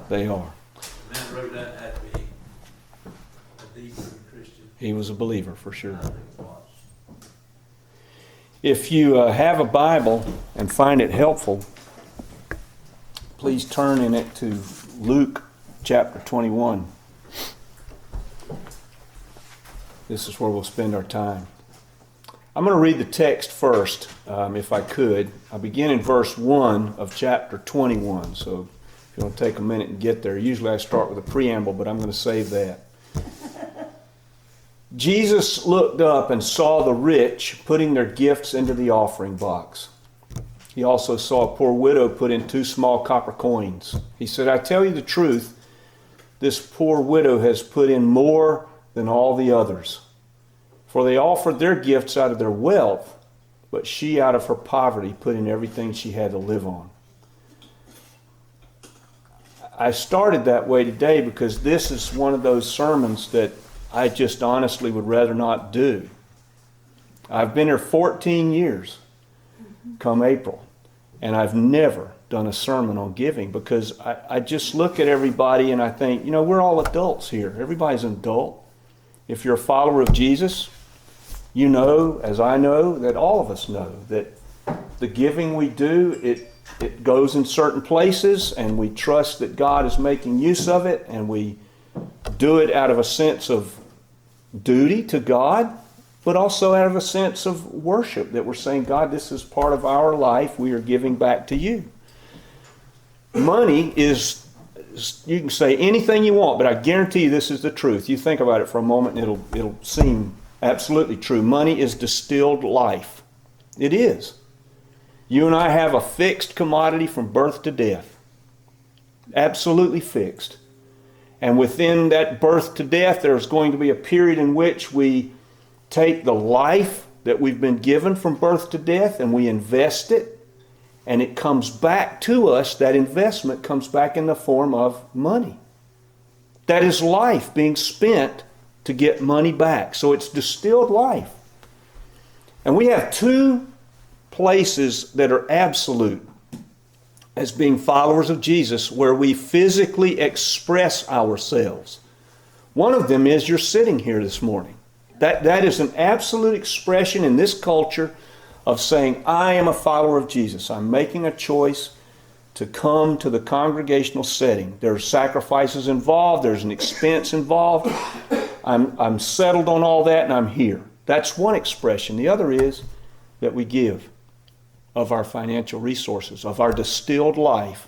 They are. The man who wrote that had to be a deep Christian. He was a believer for sure. I think it was. If you have a Bible and find it helpful, please turn in it to Luke chapter 21. This is where we'll spend our time. I'm going to read the text first, if I could. I begin in verse 1 of chapter 21. So if you want to take a minute and get there, usually I start with a preamble, but I'm going to save that. Jesus looked up and saw the rich putting their gifts into the offering box. He also saw a poor widow put in 2 small copper coins. He said, I tell you the truth, this poor widow has put in more than all the others. For they offered their gifts out of their wealth, but she out of her poverty put in everything she had to live on. I started that way today because this is one of those sermons that I just honestly would rather not do. I've been here 14 years come April, and I've never done a sermon on giving because I just look at everybody and I think, we're all adults here. Everybody's an adult. If you're a follower of Jesus, you know, as I know, that all of us know that the giving we do, it goes in certain places, and we trust that God is making use of it, and we do it out of a sense of duty to God, but also out of a sense of worship, that we're saying, God, this is part of our life. We are giving back to you. Money is, you can say anything you want, but I guarantee you this is the truth. You think about it for a moment and it'll seem absolutely true. Money is distilled life. It is. You and I have a fixed commodity from birth to death. Absolutely fixed. And within that birth to death, there's going to be a period in which we take the life that we've been given from birth to death and we invest it, and it comes back to us. That investment comes back in the form of money. That is life being spent to get money back. So it's distilled life. And we have 2 places that are absolute as being followers of Jesus, where we physically express ourselves. One of them is you're sitting here this morning. That is an absolute expression in this culture of saying, I am a follower of Jesus. I'm making a choice to come to the congregational setting. There's sacrifices involved. There's an expense involved. I'm settled on all that, and I'm here. That's one expression. The other is that we give of our financial resources, of our distilled life,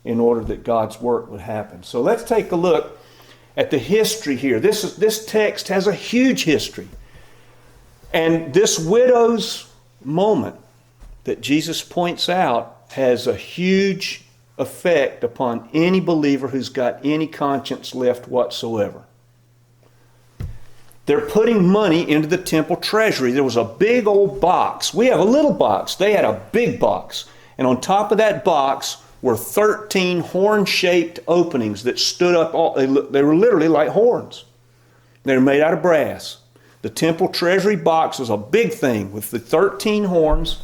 in order that God's work would happen. So let's take a look at the history here. This text has a huge history. And this widow's moment that Jesus points out has a huge effect upon any believer who's got any conscience left whatsoever. They're putting money into the temple treasury. There was a big old box. We have a little box. They had a big box. And on top of that box were 13 horn-shaped openings that stood up. They were literally like horns. They were made out of brass. The temple treasury box was a big thing with the 13 horns.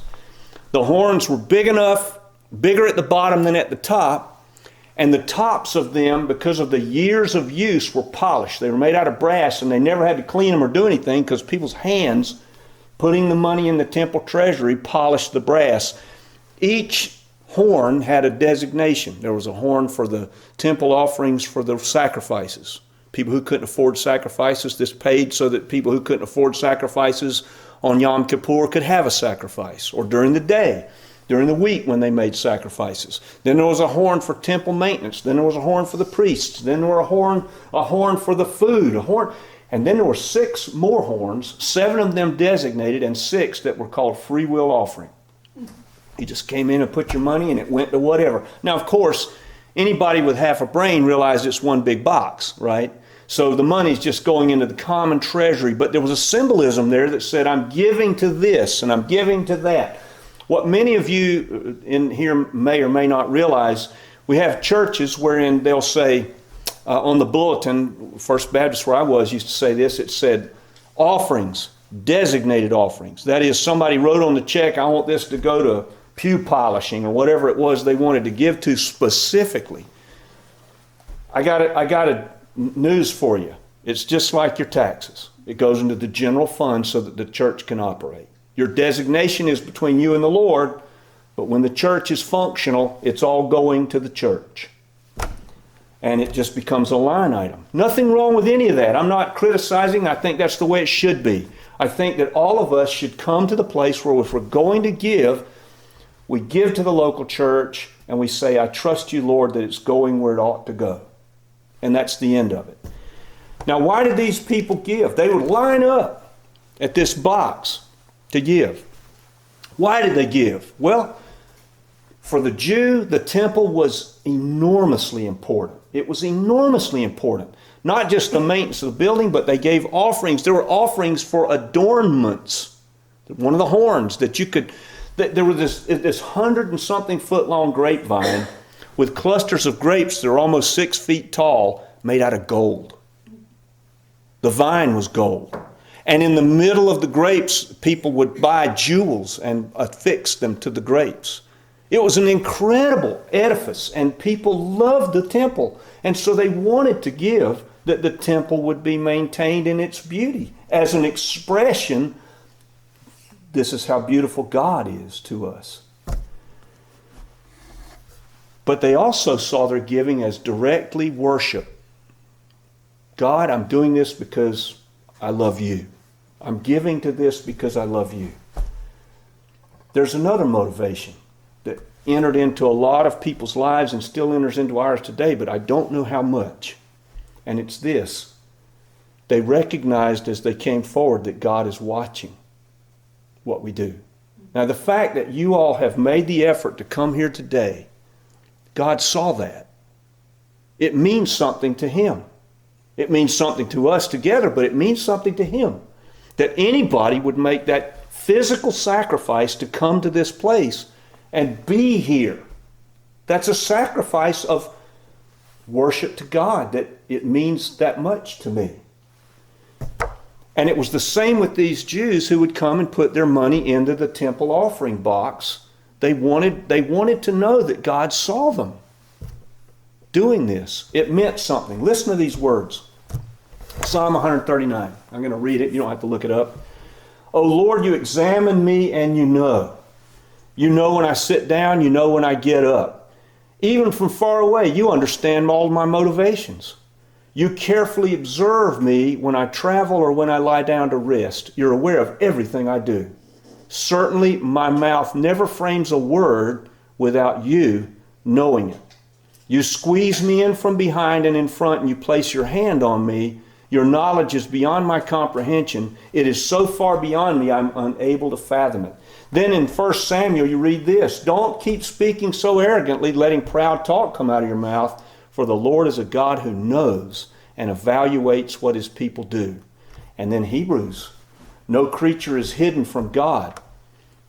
The horns were big enough, bigger at the bottom than at the top. And the tops of them, because of the years of use, were polished. They were made out of brass, and they never had to clean them or do anything because people's hands, putting the money in the temple treasury, polished the brass. Each horn had a designation. There was a horn for the temple offerings for the sacrifices. People who couldn't afford sacrifices, this paid so that people who couldn't afford sacrifices on Yom Kippur could have a sacrifice, or during the day, during the week when they made sacrifices. Then there was a horn for temple maintenance. Then there was a horn for the priests. Then there was a horn for the food, and then there were 6 more horns, 7 of them designated and 6 that were called free will offering. You just came in and put your money and it went to whatever. Now, of course, anybody with half a brain realized it's one big box, right? So the money's just going into the common treasury, but there was a symbolism there that said, I'm giving to this and I'm giving to that. What many of you in here may or may not realize, we have churches wherein they'll say on the bulletin, First Baptist where I was used to say this, it said offerings, designated offerings. That is, somebody wrote on the check, I want this to go to pew polishing or whatever it was they wanted to give to specifically. I got a news for you. It's just like your taxes. It goes into the general fund so that the church can operate. Your designation is between you and the Lord, but when the church is functional, it's all going to the church. And it just becomes a line item. Nothing wrong with any of that. I'm not criticizing. I think that's the way it should be. I think that all of us should come to the place where if we're going to give, we give to the local church and we say, I trust you, Lord, that it's going where it ought to go. And that's the end of it. Now, why did these people give? They would line up at this box to give. Why did they give? Well, for the Jew, the temple was enormously important. It was enormously important. Not just the maintenance of the building, but they gave offerings. There were offerings for adornments. One of the horns that you could... There was this 100-and-something foot long grapevine with clusters of grapes that are almost 6 feet tall, made out of gold. The vine was gold. And in the middle of the grapes, people would buy jewels and affix them to the grapes. It was an incredible edifice, and people loved the temple. And so they wanted to give that the temple would be maintained in its beauty as an expression. This is how beautiful God is to us. But they also saw their giving as directly worship. God, I'm doing this because I love you. I'm giving to this because I love you. There's another motivation that entered into a lot of people's lives and still enters into ours today, but I don't know how much. And it's this. They recognized as they came forward that God is watching what we do. Now, the fact that you all have made the effort to come here today, God saw that. It means something to Him. It means something to us together, but it means something to Him. That anybody would make that physical sacrifice to come to this place and be here. That's a sacrifice of worship to God, that it means that much to me. And it was the same with these Jews who would come and put their money into the temple offering box. They wanted to know that God saw them doing this. It meant something. Listen to these words. Psalm 139. I'm going to read it. You don't have to look it up. O Lord, you examine me and you know. You know when I sit down. You know when I get up. Even from far away, you understand all my motivations. You carefully observe me when I travel or when I lie down to rest. You're aware of everything I do. Certainly, my mouth never frames a word without you knowing it. You squeeze me in from behind and in front, and you place your hand on me. Your knowledge is beyond my comprehension. It is so far beyond me, I'm unable to fathom it. Then in 1 Samuel, you read this. Don't keep speaking so arrogantly, letting proud talk come out of your mouth, for the Lord is a God who knows and evaluates what His people do. And then Hebrews. No creature is hidden from God.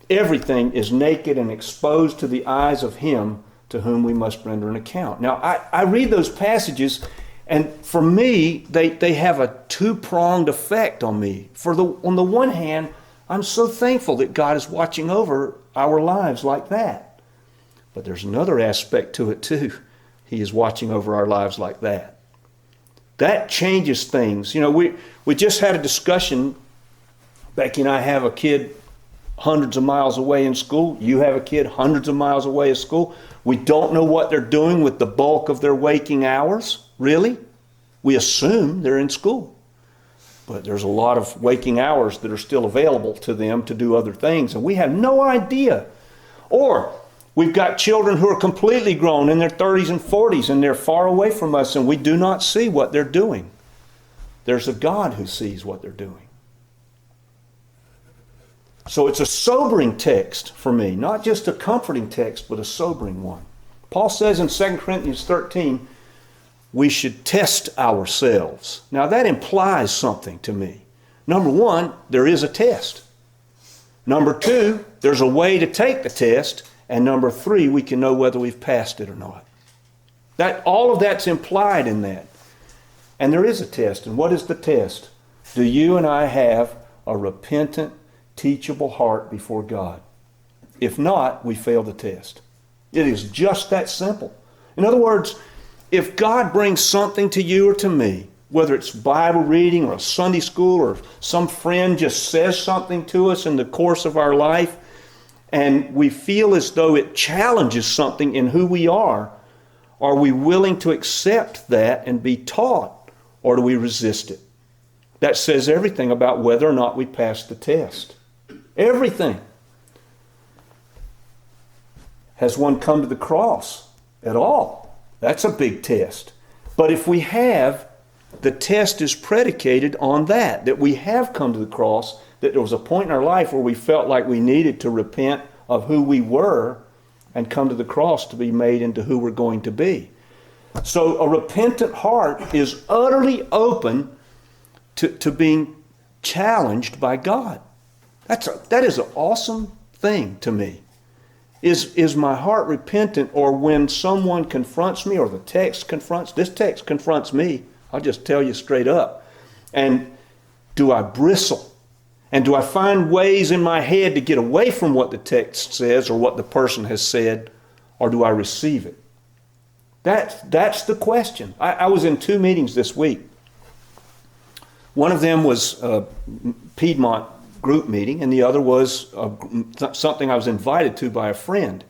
Everything is naked and exposed to the eyes of Him to whom we must render an account. Now, I read those passages, and for me, they have a two-pronged effect on me. On the one hand, I'm so thankful that God is watching over our lives like that. But there's another aspect to it too. He is watching over our lives like that. That changes things. You know, we just had a discussion. Becky and I have a kid hundreds of miles away in school. You have a kid hundreds of miles away at school. We don't know what they're doing with the bulk of their waking hours, really. We assume they're in school. But there's a lot of waking hours that are still available to them to do other things, and we have no idea. Or we've got children who are completely grown in their 30s and 40s, and they're far away from us, and we do not see what they're doing. There's a God who sees what they're doing. So it's a sobering text for me, not just a comforting text, but a sobering one. Paul says in 2 Corinthians 13, we should test ourselves. Now that implies something to me. Number one, there is a test. Number two, there's a way to take the test. And number three, we can know whether we've passed it or not. All of that's implied in that. And there is a test. And what is the test? Do you and I have a repentant, teachable heart before God? If not, we fail the test. It is just that simple. In other words, if God brings something to you or to me, whether it's Bible reading or a Sunday school or some friend just says something to us in the course of our life, and we feel as though it challenges something in who we are we willing to accept that and be taught, or do we resist it? That says everything about whether or not we pass the test. Everything. Has one come to the cross at all? That's a big test. But if we have, the test is predicated on that we have come to the cross, that there was a point in our life where we felt like we needed to repent of who we were and come to the cross to be made into who we're going to be. So a repentant heart is utterly open to being challenged by God. That is an awesome thing to me. Is my heart repentant, or when someone confronts me, or the text confronts, this text confronts me, I'll just tell you straight up. And do I bristle? And do I find ways in my head to get away from what the text says or what the person has said, or do I receive it? That's the question. I was in 2 meetings this week. One of them was a Piedmont group meeting, and the other was something I was invited to by a friend.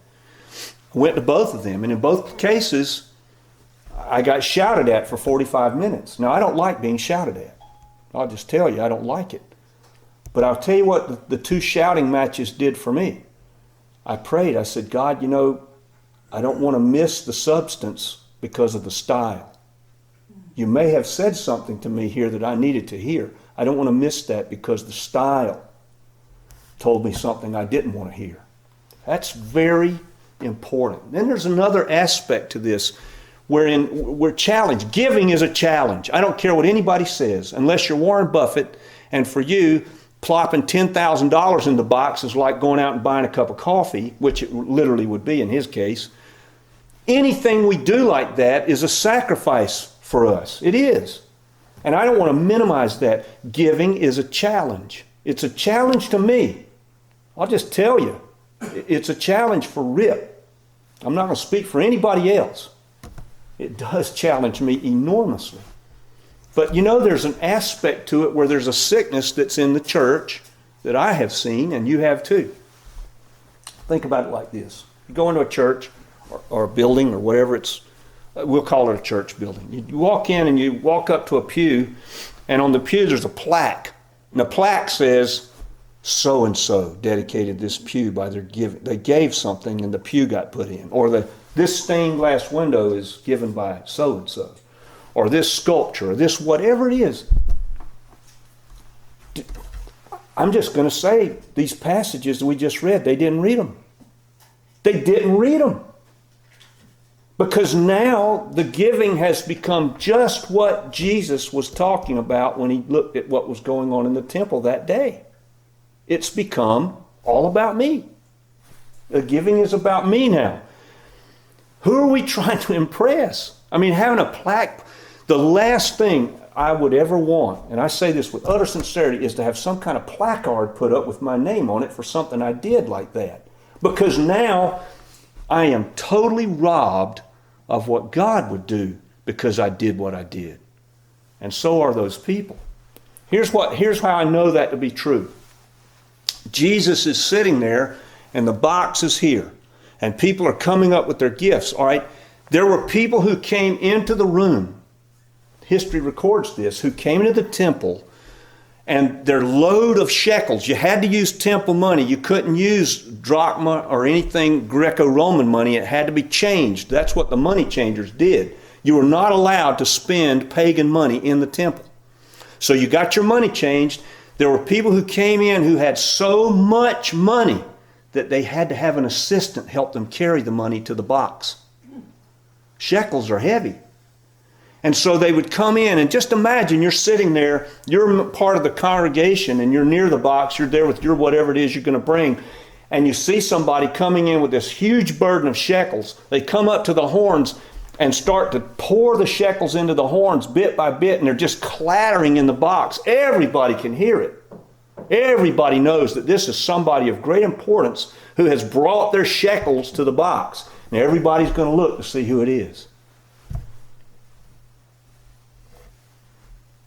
I went to both of them, and in both cases, I got shouted at for 45 minutes. Now, I don't like being shouted at. I'll just tell you, I don't like it. But I'll tell you what the 2 shouting matches did for me. I prayed. I said, God, I don't want to miss the substance because of the style. You may have said something to me here that I needed to hear. I don't want to miss that because the style told me something I didn't want to hear. That's very important. Then there's another aspect to this wherein we're challenged. Giving is a challenge. I don't care what anybody says, unless you're Warren Buffett, and for you, plopping $10,000 in the box is like going out and buying a cup of coffee, which it literally would be in his case. Anything we do like that is a sacrifice for us. It is. And I don't want to minimize that. Giving is a challenge. It's a challenge to me. I'll just tell you, it's a challenge for Rip. I'm not going to speak for anybody else. It does challenge me enormously. But there's an aspect to it where there's a sickness that's in the church that I have seen, and you have too. Think about it like this. You go into a church or a building or whatever we'll call it a church building. You walk in and you walk up to a pew, and on the pew there's a plaque. And the plaque says, so-and-so dedicated this pew by their giving. They gave something and the pew got put in. Or this stained glass window is given by so-and-so. Or this sculpture, or this whatever it is. I'm just going to say, these passages that we just read, they didn't read them. They didn't read them. Because now the giving has become just what Jesus was talking about when he looked at what was going on in the temple that day. It's become all about me. The giving is about me now. Who are we trying to impress? I mean, having a plaque, the last thing I would ever want, and I say this with utter sincerity, is to have some kind of placard put up with my name on it for something I did like that. Because now I am totally robbed of what God would do because I did what I did. And so are those people. Here's how I know that to be true. Jesus is sitting there and the box is here. And people are coming up with their gifts. All right. There were people who came into the room. History records this, who came into the temple, and their load of shekels. You had to use temple money. You couldn't use drachma or anything Greco-Roman money. It had to be changed. That's what the money changers did. You were not allowed to spend pagan money in the temple. So you got your money changed. There were people who came in who had so much money that they had to have an assistant help them carry the money to the box. Shekels are heavy. And so they would come in, and just imagine you're sitting there, you're part of the congregation, and you're near the box, you're there with your whatever it is you're going to bring, and you see somebody coming in with this huge burden of shekels. They come up to the horns and start to pour the shekels into the horns bit by bit, and they're just clattering in the box. Everybody can hear it. Everybody knows that this is somebody of great importance who has brought their shekels to the box. And everybody's going to look to see who it is.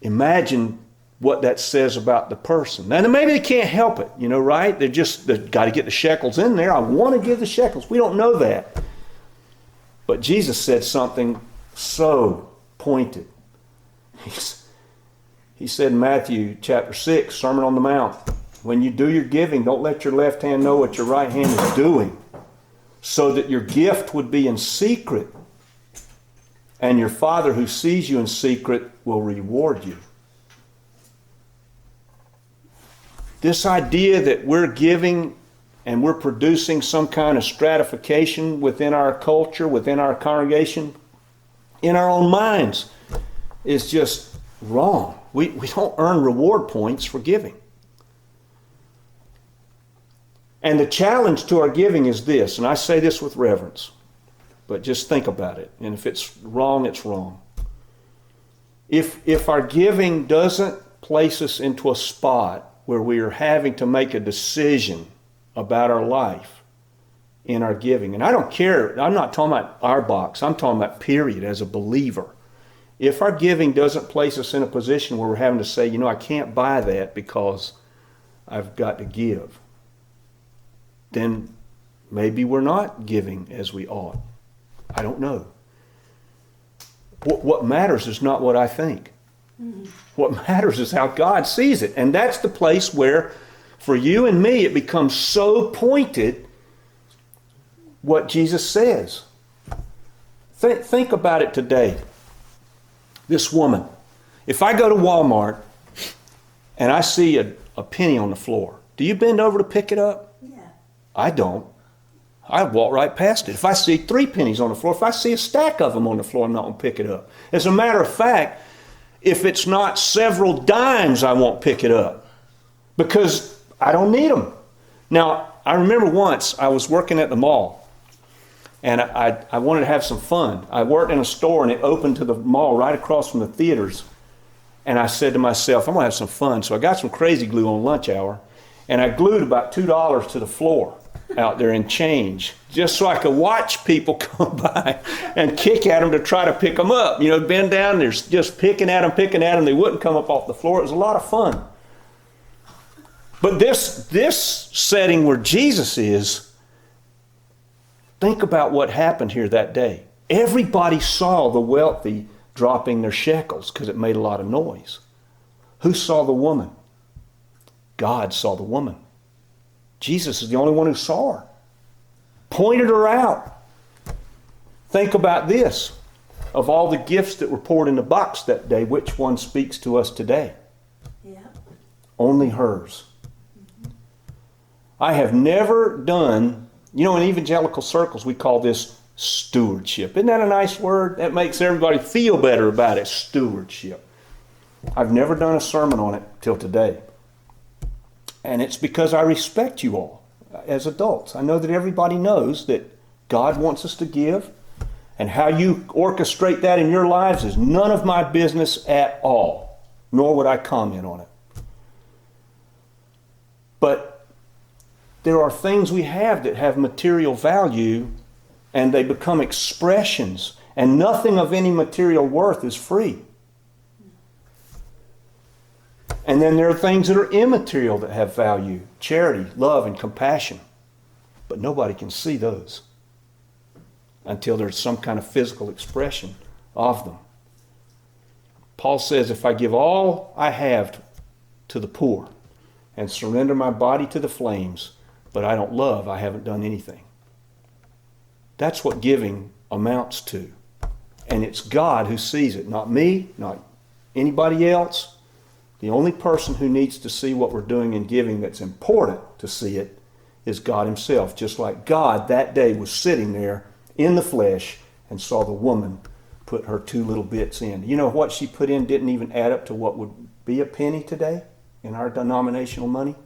imagine what that says about the person. Now, maybe they can't help it, right? They've got to get the shekels in there. I want to give the shekels. We don't know that. But Jesus said something so pointed. He said in Matthew chapter 6, Sermon on the Mount, when you do your giving, don't let your left hand know what your right hand is doing, so that your gift would be in secret, and your Father who sees you in secret will reward you. This idea that we're giving and we're producing some kind of stratification within our culture, within our congregation, in our own minds, is just wrong. We don't earn reward points for giving. And the challenge to our giving is this, and I say this with reverence, but just think about it. And if it's wrong, it's wrong. If our giving doesn't place us into a spot where we are having to make a decision about our life in our giving, and I don't care, I'm not talking about our box, I'm talking about period as a believer. If our giving doesn't place us in a position where we're having to say, I can't buy that because I've got to give, then maybe we're not giving as we ought. I don't know. What matters is not what I think. What matters is how God sees it. And that's the place where, for you and me, it becomes so pointed what Jesus says. Think about it today. This woman. If I go to Walmart and I see a penny on the floor, do you bend over to pick it up? Yeah. I don't. I walk right past it. If I see 3 pennies on the floor, if I see a stack of them on the floor, I'm not going to pick it up. As a matter of fact, if it's not several dimes, I won't pick it up because I don't need them. Now, I remember once I was working at the mall and I wanted to have some fun. I worked in a store and it opened to the mall right across from the theaters. And I said to myself, I'm going to have some fun. So I got some crazy glue on lunch hour and I glued about $2 to the floor out there in change, just so I could watch people come by and kick at them to try to pick them up. Bend down, they're just picking at them. They wouldn't come up off the floor. It was a lot of fun. But this setting where Jesus is, think about what happened here that day. Everybody saw the wealthy dropping their shekels because it made a lot of noise. Who saw the woman? God saw the woman. Jesus is the only one who saw her. Pointed her out. Think about this. Of all the gifts that were poured in the box that day, which one speaks to us today? Yeah. Only hers. I have never done, in evangelical circles, we call this stewardship. Isn't that a nice word? That makes everybody feel better about it, stewardship. I've never done a sermon on it till today. And it's because I respect you all as adults. I know that everybody knows that God wants us to give, and how you orchestrate that in your lives is none of my business at all, nor would I comment on it. But there are things we have that have material value, and they become expressions, and nothing of any material worth is free. And then there are things that are immaterial that have value. Charity, love, and compassion. But nobody can see those until there's some kind of physical expression of them. Paul says, if I give all I have to the poor and surrender my body to the flames, but I don't love, I haven't done anything. That's what giving amounts to. And it's God who sees it, not me, not anybody else. The only person who needs to see what we're doing in giving that's important to see it is God himself. Just like God that day was sitting there in the flesh and saw the woman put her 2 little bits in. What she put in didn't even add up to what would be a penny today in our denominational money.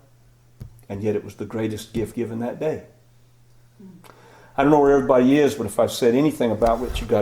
And yet it was the greatest gift given that day. I don't know where everybody is, but if I've said anything about what you got to